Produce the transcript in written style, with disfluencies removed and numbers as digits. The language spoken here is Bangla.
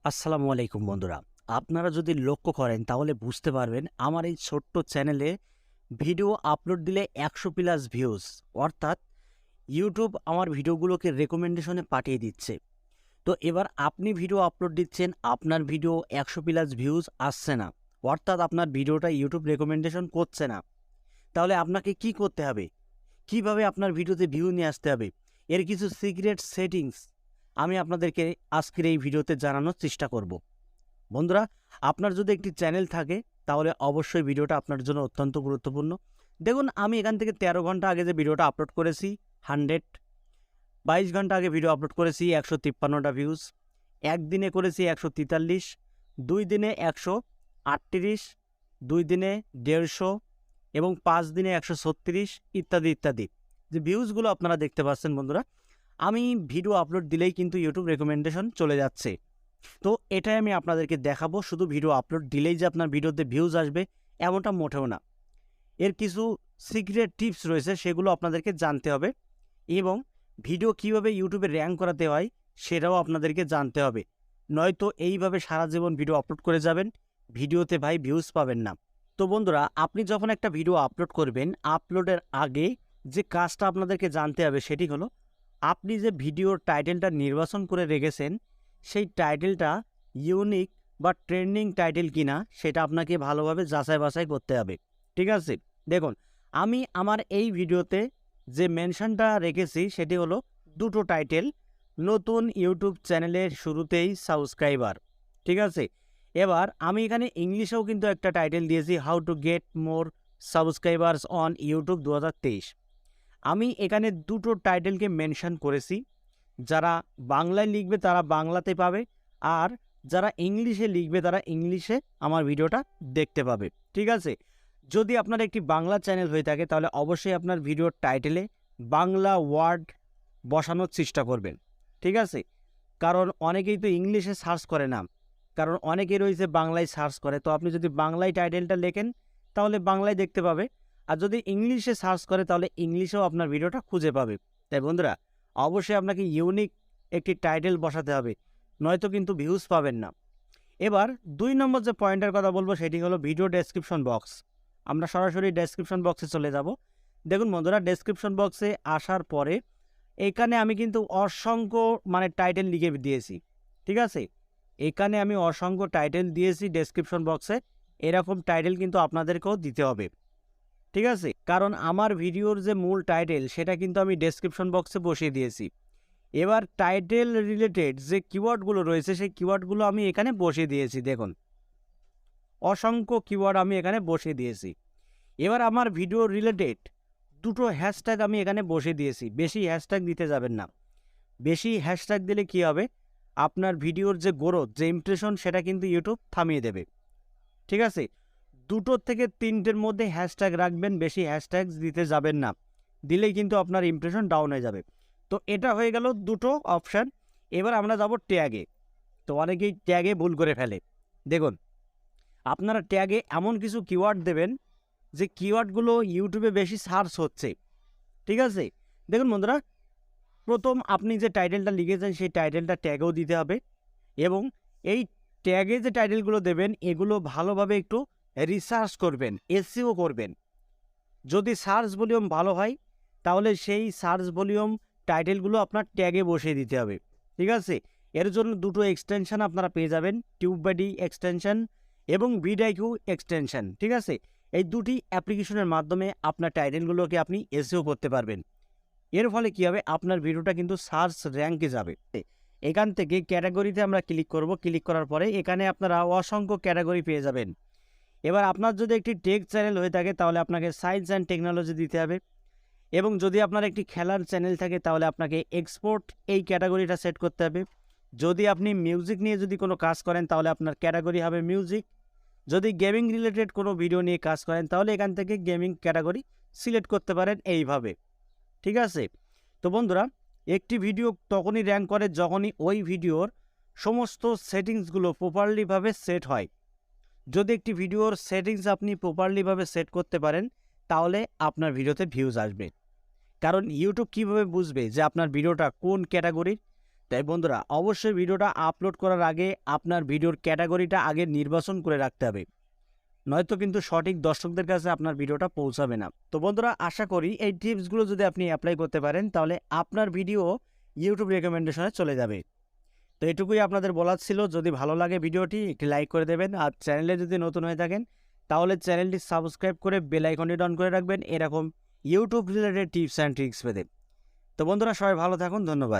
আসসালামু আলাইকুম বন্ধুরা। আপনারা যদি লক্ষ্য করেন তাহলে বুঝতে পারবেন আমার এই ছোট্ট চ্যানেলে ভিডিও আপলোড দিলে ১০০ প্লাস ভিউজ, অর্থাৎ ইউটিউব আমার ভিডিওগুলোকে রেকমেন্ডেশনে পাঠিয়ে দিচ্ছে। তো এবার আপনি ভিডিও আপলোড দিচ্ছেন, আপনার ভিডিও ১০০ প্লাস ভিউজ আসছে না, অর্থাৎ আপনার ভিডিওটা ইউটিউব রেকমেন্ডেশন করছে না। তাহলে আপনাকে কি করতে হবে? কিভাবে আপনার ভিডিওতে ভিউ নিয়ে আসতে হবে? এর কিছু সিক্রেট সেটিংস আমি আপনাদেরকে আজকের এই ভিডিওতে জানানোর চেষ্টা করব। বন্ধুরা, আপনার যদি একটি চ্যানেল থাকে তাহলে অবশ্যই ভিডিওটা আপনার জন্য অত্যন্ত গুরুত্বপূর্ণ। দেখুন, আমি এখান থেকে ১৩ ঘন্টা আগে যে ভিডিওটা আপলোড করেছি 100, ২২ ঘন্টা আগে ভিডিও আপলোড করেছি ১৫৩টা ভিউজ, একদিনে করেছি ১৪৩, 2 দিনে ১৩৮, 2 দিনে ১৫০ এবং 5 দিনে ১৩৬ ইত্যাদি ইত্যাদি। যে ভিউজগুলো আপনারা দেখতে পাচ্ছেন বন্ধুরা, আমি ভিডিও আপলোড দিলেই কিন্তু ইউটিউব রেকমেন্ডেশন চলে যাচ্ছে। তো এটাই আমি আপনাদেরকে দেখাবো। শুধু ভিডিও আপলোড দিলেই যে আপনার ভিডিওতে ভিউজ আসবে এমনটা মোটেও না। এর কিছু সিক্রেট টিপস রয়েছে, সেগুলো আপনাদেরকে জানতে হবে এবং ভিডিও কিভাবে ইউটিউবে র্যাঙ্ক করাতে হয় সেটাও আপনাদেরকে জানতে হবে। নয়তো এইভাবে সারা জীবন ভিডিও আপলোড করে যাবেন, ভিডিওতে ভাই ভিউজ পাবেন না। তো বন্ধুরা, আপনি যখন একটা ভিডিও আপলোড করবেন, আপলোডের আগে যে কাজটা আপনাদেরকে জানতে হবে সেটি হলো, আপনি যে ভিডিওর টাইটেলটা নির্বাচন করে রেখেছেন সেই টাইটেলটা ইউনিক বা ট্রেন্ডিং টাইটেল কিনা সেটা আপনাকে ভালোভাবে যাচাই বাছাই করতে হবে। ঠিক আছে? দেখুন, আমি আমার এই ভিডিওতে যে মেনশনটা রেখেছি সেটি হলো দুটো টাইটেল, নতুন ইউটিউব চ্যানেলের শুরুতেই সাবস্ক্রাইবার। ঠিক আছে? এবার আমি এখানে ইংলিশেও কিন্তু একটা টাইটেল দিয়েছি, how to get more subscribers on YouTube ২০২৩। আমি এখানে দুটো টাইটেলকে মেনশন করেছি। যারা বাংলায় লিখবে তারা বাংলাতে পাবে, আর যারা ইংলিশে লিখবে তারা ইংলিশে আমার ভিডিওটা দেখতে পাবে। ঠিক আছে? যদি আপনার একটি বাংলা চ্যানেল হয়ে থাকে তাহলে অবশ্যই আপনার ভিডিওর টাইটেলে বাংলা ওয়ার্ড বসানোর চেষ্টা করবেন। ঠিক আছে? কারণ অনেকেই তো ইংলিশে সার্চ করে না, কারণ অনেকেই রয়েছে বাংলায় সার্চ করে। তো আপনি যদি বাংলায় টাইটেলটা লেখেন তাহলে বাংলায় দেখতে পাবে, আর যদি ইংলিশে সার্চ করে তাহলে ইংলিশেও আপনার ভিডিওটা খুঁজে পাবে। তাই বন্ধুরা, অবশ্যই আপনাকে ইউনিক একটি টাইটেল বসাতে হবে, নয়তো কিন্তু ভিউজ পাবেন না। এবার ২ নম্বর যে পয়েন্টের কথা বলবো সেটি হলো ভিডিও ডেসক্রিপশন বক্স। আমরা সরাসরি ডেসক্রিপশন বক্সে চলে যাব। দেখুন বন্ধুরা, ডেসক্রিপশন বক্সে আসার পরে এখানে আমি কিন্তু অসংখ্য টাইটেল লিখে দিয়েছি। ঠিক আছে? এখানে আমি অসংখ্য টাইটেল দিয়েছি ডেসক্রিপশন বক্সে। এরকম টাইটেল কিন্তু আপনাদেরকেও দিতে হবে। ঠিক আছে? কারণ আমার ভিডিওর যে মূল টাইটেল সেটা কিন্তু আমি ডেসক্রিপশন বক্সে বসিয়ে দিয়েছি। এবার টাইটেল রিলেটেড যে কিওয়ার্ডগুলো রয়েছে সেই কিওয়ার্ডগুলো আমি এখানে বসিয়ে দিয়েছি। দেখুন, অসংখ্য কিওয়ার্ড আমি এখানে বসিয়ে দিয়েছি। এবার আমার ভিডিও রিলেটেড দুটো হ্যাশট্যাগ আমি এখানে বসিয়ে দিয়েছি। বেশি হ্যাশট্যাগ দিতে যাবেন না। বেশি হ্যাশট্যাগ দিলে কি হবে, আপনার ভিডিওর যে গ্রোথ, যে ইমপ্রেশন, সেটা কিন্তু ইউটিউব থামিয়ে দেবে। ঠিক আছে? ২টো থেকে ৩টের মধ্যে হ্যাশট্যাগ রাখবেন, বেশি হ্যাশট্যাগ দিতে যাবেন না, দিলেই কিন্তু আপনার ইমপ্রেশন ডাউন হয়ে যাবে। তো এটা হয়ে গেল দুটো অপশান। এবার আমরা যাব ট্যাগে। তো অনেকেই ট্যাগে ভুল করে ফেলে। দেখুন, আপনারা ট্যাগে এমন কিছু কিওয়ার্ড দেবেন যে কিওয়ার্ডগুলো ইউটিউবে বেশি সার্চ হচ্ছে। ঠিক আছে? দেখুন বন্ধুরা, প্রথম আপনি যে টাইটেলটা লিখেছেন সেই টাইটেলটা ট্যাগেও দিতে হবে, এবং এই ট্যাগে যে টাইটেলগুলো দেবেন এগুলো ভালোভাবে একটু রিসার্চ করবেন, এসইও করবেন। যদি সার্চ ভলিউম ভালো হয় তাহলে সেই সার্চ ভলিউম টাইটেলগুলো আপনার ট্যাগে বসিয়ে দিতে হবে। ঠিক আছে? এর জন্য দুটো এক্সটেনশন আপনারা পেয়ে যাবেন, টিউববাডি এক্সটেনশন এবং ভিডিআইকিউ এক্সটেনশন। ঠিক আছে? এই দুটি অ্যাপ্লিকেশনের মাধ্যমে আপনার টাইটেলগুলোকে আপনি এসইও করতে পারবেন। এর ফলে কী হবে, আপনার ভিডিওটা কিন্তু সার্চ র্যাঙ্কে যাবে। এখান থেকে ক্যাটাগরিতে আমরা ক্লিক করব। ক্লিক করার পরে এখানে আপনারা অসংখ্য ক্যাটাগরি পেয়ে যাবেন। এবার আপনার যদি একটি টেক চ্যানেল হয়ে থাকে তাহলে আপনাকে সায়েন্স অ্যান্ড টেকনোলজি দিতে হবে, এবং যদি আপনার একটি খেলার চ্যানেল থাকে তাহলে আপনাকে এক্সপোর্ট এই ক্যাটাগরিটা সেট করতে হবে। যদি আপনি মিউজিক নিয়ে যদি কোনো কাজ করেন তাহলে আপনার ক্যাটাগরি হবে মিউজিক। যদি গেমিং রিলেটেড কোনো ভিডিও নিয়ে কাজ করেন তাহলে এখান থেকে গেমিং ক্যাটাগরি সিলেক্ট করতে পারেন এইভাবে। ঠিক আছে? তো বন্ধুরা, একটি ভিডিও তখনই র্যাঙ্ক করে যখনই ওই ভিডিওর সমস্ত সেটিংসগুলো প্রপারলিভাবে সেট হয়। যদি একটি ভিডিওর সেটিংস আপনি প্রপারলিভাবে সেট করতে পারেন তাহলে আপনার ভিডিওতে ভিউজ আসবে। কারণ ইউটিউব কীভাবে বুঝবে যে আপনার ভিডিওটা কোন ক্যাটাগরির? তাই বন্ধুরা অবশ্যই ভিডিওটা আপলোড করার আগে আপনার ভিডিওর ক্যাটাগরিটা আগে নির্বাচন করে রাখতে হবে, নয়তো কিন্তু সঠিক দর্শকদের কাছে আপনার ভিডিওটা পৌঁছাবে না। তো বন্ধুরা আশা করি এই টিপসগুলো যদি আপনি অ্যাপ্লাই করতে পারেন তাহলে আপনার ভিডিও ইউটিউব রেকমেন্ডেশনে চলে যাবে। তো এটুকুই আপনাদের বলার ছিল। যদি ভালো লাগে ভিডিওটি একটি লাইক করে দেবেন, আর চ্যানেলে যদি নতুন হয়ে থাকেন তাহলে চ্যানেলটি সাবস্ক্রাইব করে বেল আইকনটি অন করে রাখবেন এরকম YouTube related tips and tricks পেতে। তো বন্ধুরা সবাই ভালো থাকুন, ধন্যবাদ।